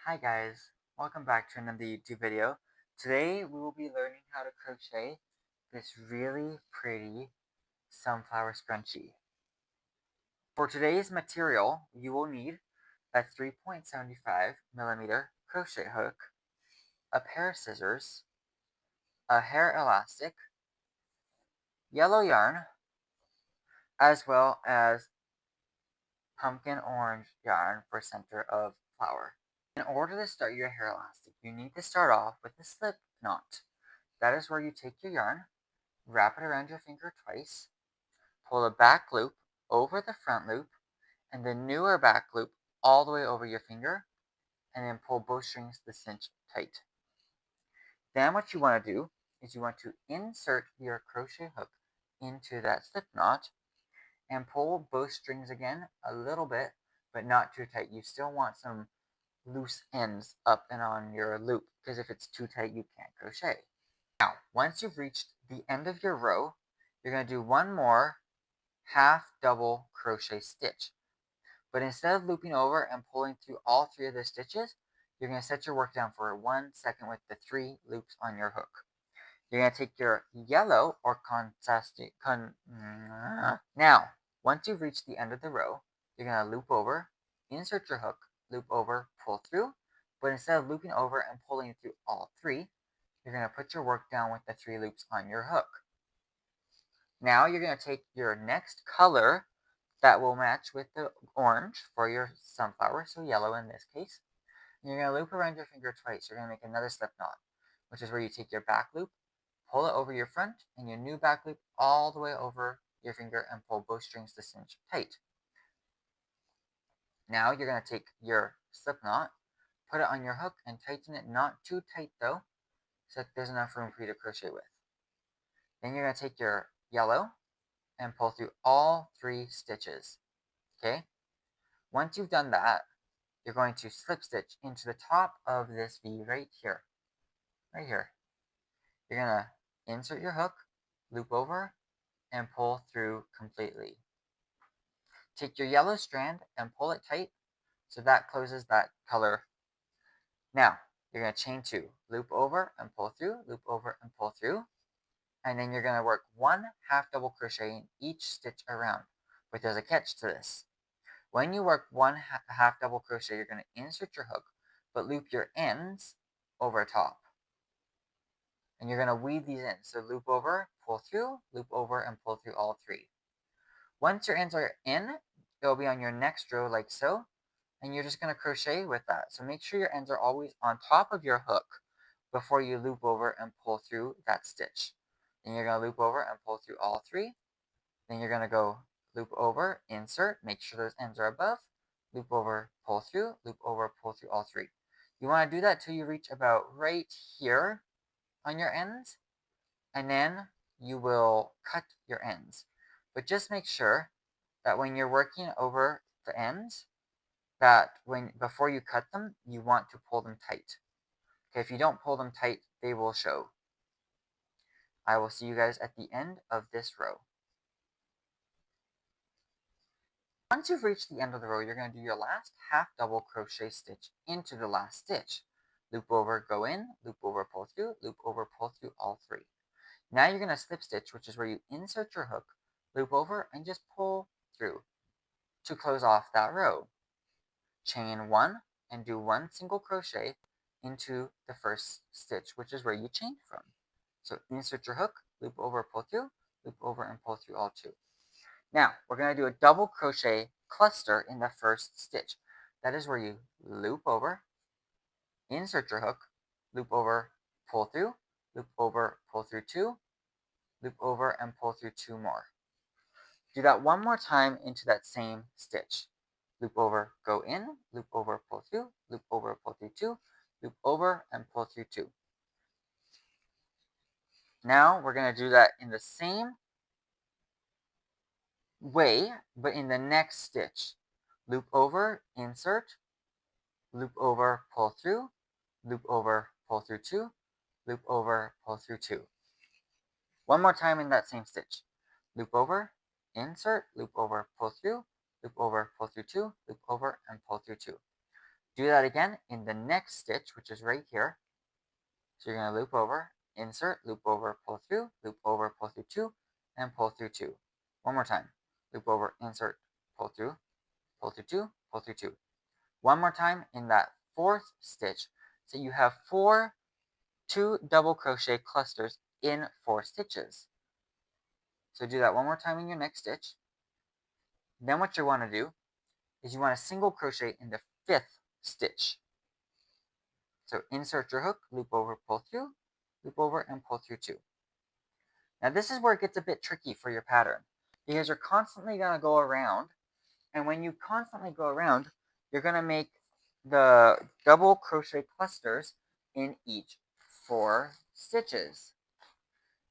Hi guys, welcome back to another YouTube video. Today we will be learning how to crochet this really pretty sunflower scrunchie. For today's material, you will need a 3.75mm crochet hook, a pair of scissors, a hair elastic, yellow yarn, as well as pumpkin orange yarn for center of flower. In order to start your hair elastic, you need to start off with a slip knot. That is where you take your yarn, wrap it around your finger twice, pull the back loop over the front loop, and the newer back loop all the way over your finger, and then pull both strings to cinch tight. Then what you want to do is you want to insert your crochet hook into that slip knot and pull both strings again a little bit, but not too tight. You still want some loose ends up and on your loop, because if it's too tight, you can't crochet. Now, once you've reached the end of your row, you're going to do one more half double crochet stitch. But instead of looping over and pulling through all three of the stitches, you're going to set your work down for 1 second with the 3 loops on your hook. You're going to take your yellow or now, once you've reached the end of the row, you're going to loop over, insert your hook, loop over, pull through. But instead of looping over and pulling through all 3, you're going to put your work down with the 3 loops on your hook. Now you're going to take your next color that will match with the orange for your sunflower, so yellow in this case. And you're going to loop around your finger twice. You're going to make another slip knot, which is where you take your back loop, pull it over your front, and your new back loop all the way over your finger and pull both strings to cinch tight. Now you're going to take your slip knot, put it on your hook, and tighten it not too tight though, so that there's enough room for you to crochet with. Then you're going to take your yellow and pull through all 3 stitches. Okay? Once you've done that, you're going to slip stitch into the top of this V right here. Right here. You're going to insert your hook, loop over, and pull through completely. Take your yellow strand and pull it tight so that closes that color. Now, you're going to chain 2, loop over and pull through, loop over and pull through. And then you're going to work 1 half double crochet in each stitch around. But there's a catch to this. When you work 1 half double crochet, you're going to insert your hook, but loop your ends over top. And you're going to weave these in. So loop over, pull through, loop over, and pull through all 3. Once your ends are in, it'll be on your next row like so. And you're just going to crochet with that. So make sure your ends are always on top of your hook before you loop over and pull through that stitch. Then you're going to loop over and pull through all 3. Then you're going to go loop over, insert, make sure those ends are above, loop over, pull through, loop over, pull through all 3. You want to do that till you reach about right here on your ends, and then you will cut your ends. But just make sure that when you're working over the ends, that before you cut them, you want to pull them tight. Okay, if you don't pull them tight, they will show. I will see you guys at the end of this row. Once you've reached the end of the row, you're going to do your last half double crochet stitch into the last stitch. Loop over, go in, loop over, pull through, loop over, pull through all 3. Now you're going to slip stitch, which is where you insert your hook, loop over, and just pull through to close off that row. Chain 1 and do 1 single crochet into the first stitch, which is where you chained from. So insert your hook, loop over, pull through, loop over, and pull through all 2. Now, we're going to do a double crochet cluster in the first stitch. That is where you loop over, insert your hook, loop over, pull through, loop over, pull through 2, loop over, and pull through 2 more. Do that one more time into that same stitch. Loop over, go in, loop over, pull through, loop over, pull through 2, loop over, and pull through 2. Now, we're going to do that in the same way, but in the next stitch. Loop over, insert, loop over, pull through, loop over, pull through 2, loop over, pull through 2. One more time in that same stitch. Loop over, insert, loop over, pull through, loop over, pull through 2, loop over, and pull through 2. Do that again in the next stitch, which is right here. So you're going to loop over, insert, loop over, pull through, loop over, pull through 2, and pull through 2. One more time. Loop over, insert, pull through 2, pull through 2. One more time in that fourth stitch. So you have 2 double crochet clusters in 4 stitches. So do that one more time in your next stitch. Then what you want to do is you want to single crochet in the 5th stitch. So insert your hook, loop over, pull through, loop over, and pull through 2. Now this is where it gets a bit tricky for your pattern, because you're constantly going to go around, and when you constantly go around, you're going to make the double crochet clusters in each 4 stitches.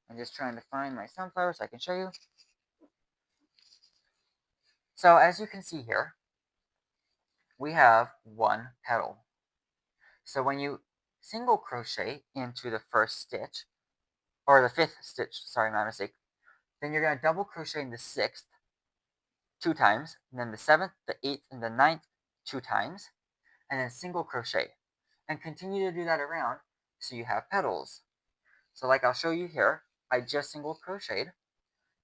I'm just trying to find my sunflower so I can show you. So as you can see here, we have 1 petal. So when you single crochet into the 1st stitch, or the 5th stitch, sorry, my mistake, then you're going to double crochet in the 6th 2 times, and then the 7th, the 8th, and the 9th 2 times, and then single crochet. And continue to do that around so you have petals. So like I'll show you here, I just single crocheted.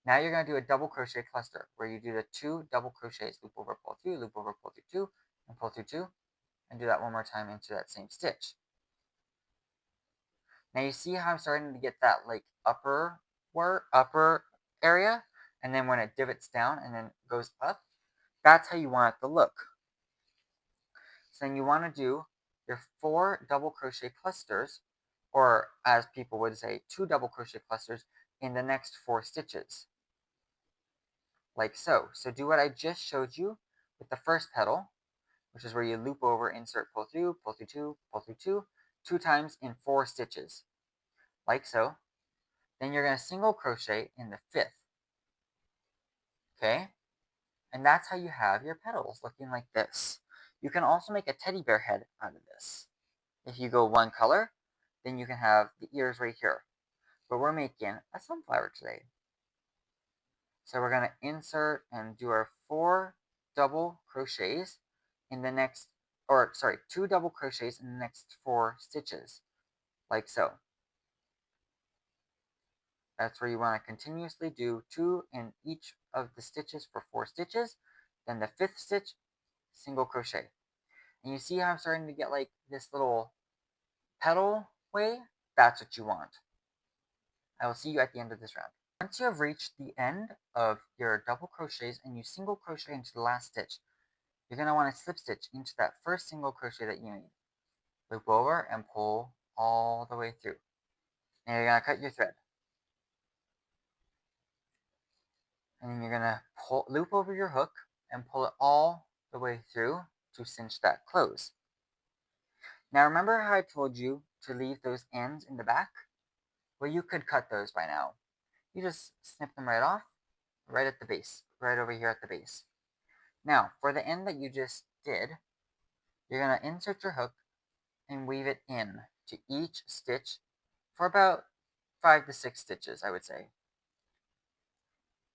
Now you're going to do a double crochet cluster where you do the 2 double crochets, loop over, pull through, loop over, pull through 2, and pull through 2, and do that one more time into that same stitch. Now you see how I'm starting to get that like upper area, and then when it divots down and then goes up, that's how you want it to look. So then you want to do your 4 double crochet clusters, or as people would say, 2 double crochet clusters in the next 4 stitches. Like so. So do what I just showed you with the first petal, which is where you loop over, insert, pull through 2, pull through 2, 2 times in 4 stitches. Like so. Then you're going to single crochet in the 5th. Okay? And that's how you have your petals looking like this. You can also make a teddy bear head out of this. If you go one color, then you can have the ears right here. But we're making a sunflower today. So we're going to insert and do our 4 double crochets in the next, or sorry, 2 double crochets in the next 4 stitches, like so. That's where you want to continuously do 2 in each of the stitches for 4 stitches. Then the 5th stitch, single crochet. And you see how I'm starting to get like this little petal way? That's what you want. I will see you at the end of this round. Once you have reached the end of your double crochets and you single crochet into the last stitch, you're going to want to slip stitch into that first single crochet that you made. Loop over and pull all the way through. And you're going to cut your thread. And then you're going to loop over your hook and pull it all the way through to cinch that close. Now remember how I told you to leave those ends in the back? Well, you could cut those by now. You just snip them right off, right at the base, right over here at the base. Now, for the end that you just did, you're going to insert your hook and weave it in to each stitch for about 5 to 6 stitches, I would say.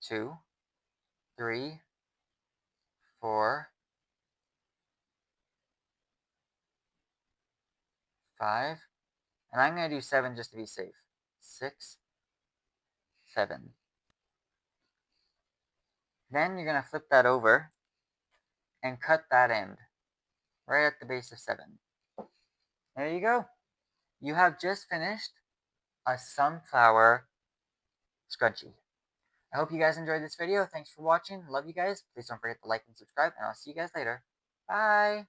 2, 3, 4, 5, and I'm going to do 7 just to be safe. 6, 7. Then you're going to flip that over and cut that end right at the base of 7. There you go. You have just finished a sunflower scrunchie. I hope you guys enjoyed this video. Thanks for watching. Love you guys. Please don't forget to like and subscribe, and I'll see you guys later. Bye.